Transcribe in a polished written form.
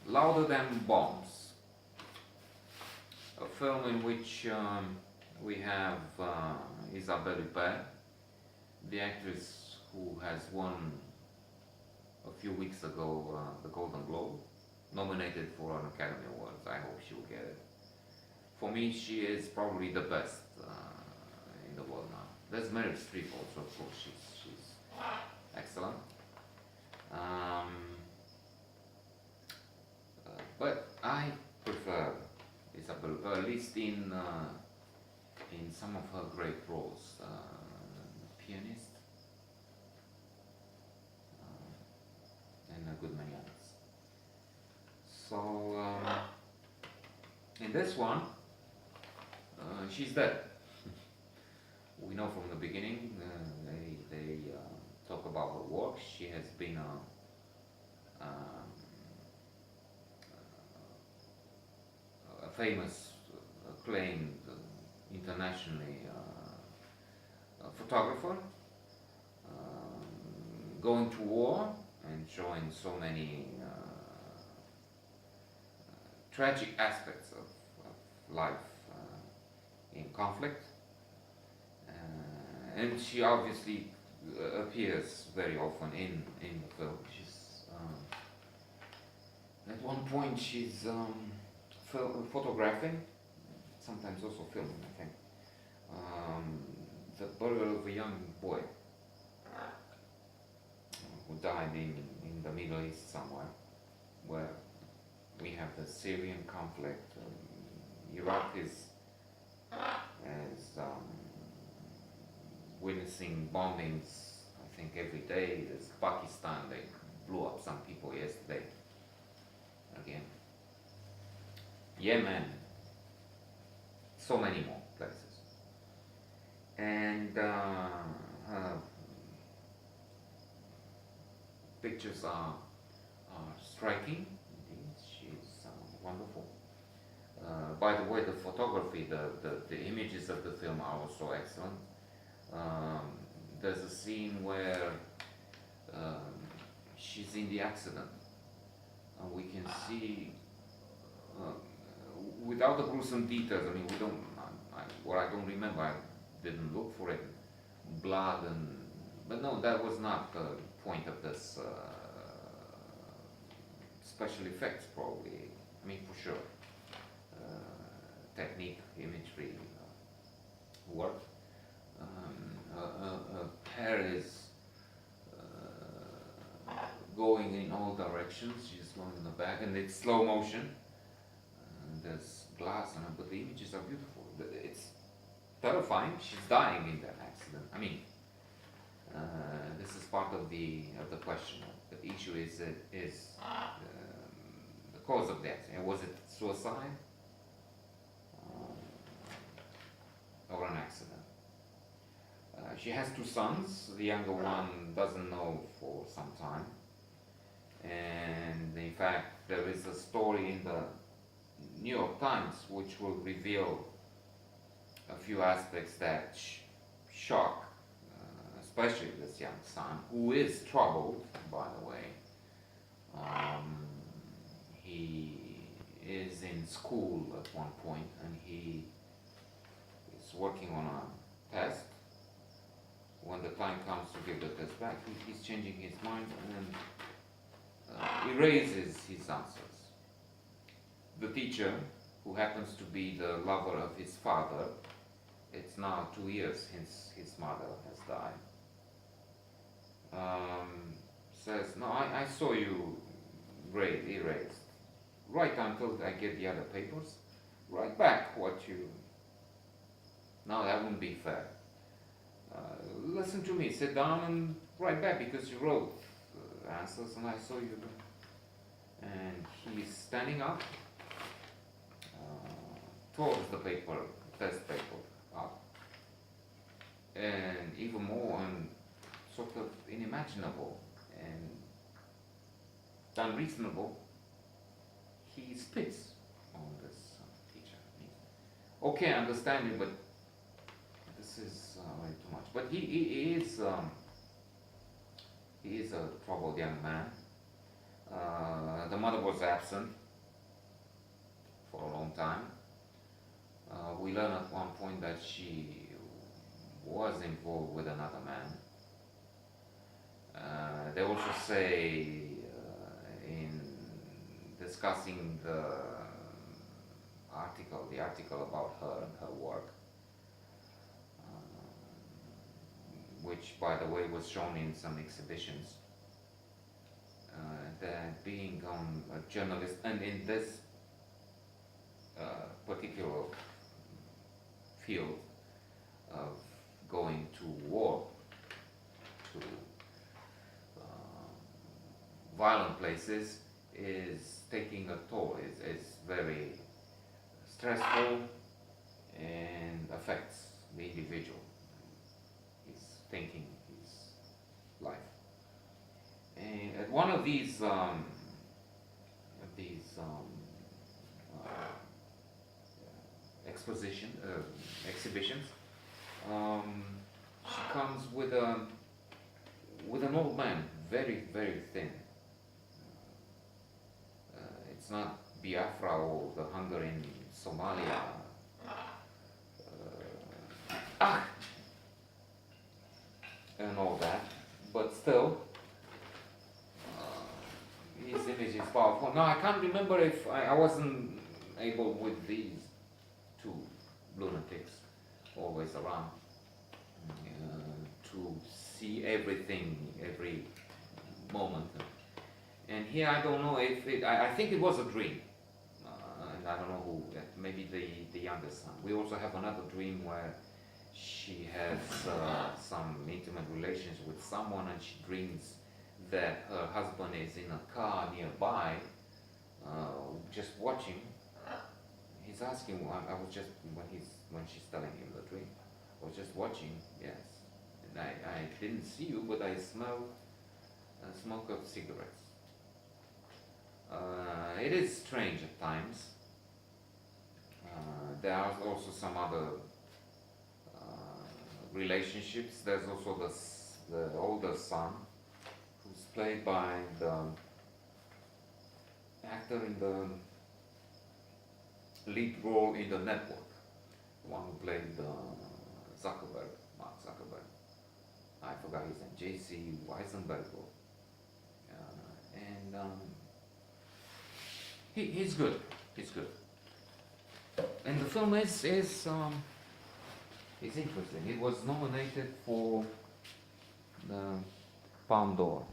Louder Than Bombs, a film in which we have Isabelle Huppert, the actress who has won a few weeks ago the Golden Globe, nominated for an Academy Award. I hope she will get it. For me, she is probably the best in the world now. There's Meryl Streep also, of course. She's excellent. Um, but I prefer Isabelle Huppert, at least in some of her great roles. Pianist, and a good many others. So in this one, she's dead. We know from the beginning. They talk about her work. She has been a famous, acclaimed, internationally photographer, going to war and showing so many tragic aspects of life in conflict. And she obviously appears very often in the film. She's at one point she's photographing, sometimes also filming, I think, the burial of a young boy who died in the Middle East somewhere, where we have the Syrian conflict. Iraq is witnessing bombings, I think, every day. There's Pakistan, they blew up some people yesterday. Again. Yemen, so many more places. And pictures are striking. Indeed, she's wonderful. By the way, the photography, the images of the film are also excellent. There's a scene where she's in the accident, and we can see, without the gruesome details, I mean, I don't remember, I didn't look for it, blood but no, that was not the point of this special effects, probably. I mean, for sure, technique, imagery, work. Hair is going in all directions. She's going in the back, and it's slow motion. And there's glass on her, but the images are beautiful. It's terrifying. She's dying in that accident. I mean, this is part of the question. The issue is the cause of death. And was it suicide or an accident? She has two sons. The younger one doesn't know for some time. And in fact, there is a story in the New York Times which will reveal a few aspects that shock, especially this young son, who is troubled, by the way. He is in school at one point, and he is working on a test. When the time comes to give the test back, he's changing his mind and erases his answers. The teacher, who happens to be the lover of his father, it's now 2 years since his mother has died, says, no, I saw you erased. Write until I get the other papers. Write back what you... No, that wouldn't be fair. Listen to me, sit down and write back, because you wrote answers and I saw you. And he's standing up, throws the test paper up, and even more sort of unimaginable and unreasonable, he spits on this teacher. Okay, I understand you, but this is way too much. But he is a troubled young man. The mother was absent for a long time. We learned at one point that she was involved with another man. They also say in discussing the article about her and her work, which by the way was shown in some exhibitions, that being a journalist and in this particular field of going to war, to violent places, is taking a toll, is very stressful and affects the individual, his thinking, his life. And at one of these exhibitions, she comes with an old man, very very thin. It's not Biafra or the hunger in Somalia. And all that, but still, his image is powerful. Now I can't remember if I wasn't able with these two lunatics always around to see everything, every moment. And here I don't know if I think it was a dream, and I don't know who. Maybe the youngest son. We also have another dream where she has some intimate relations with someone, and she dreams that her husband is in a car nearby, just watching. He's asking. I was just when she's telling him the dream. I was just watching. Yes, and I didn't see you, but I smelled smoke of cigarettes. It is strange at times. There are also some other relationships. There's also the older son, who's played by the actor in the lead role in The Network, the one who played Mark Zuckerberg. I forgot his name, J.C. Weisenberg. He's good. He's good. And the film is interesting. It was nominated for the Palme d'Or.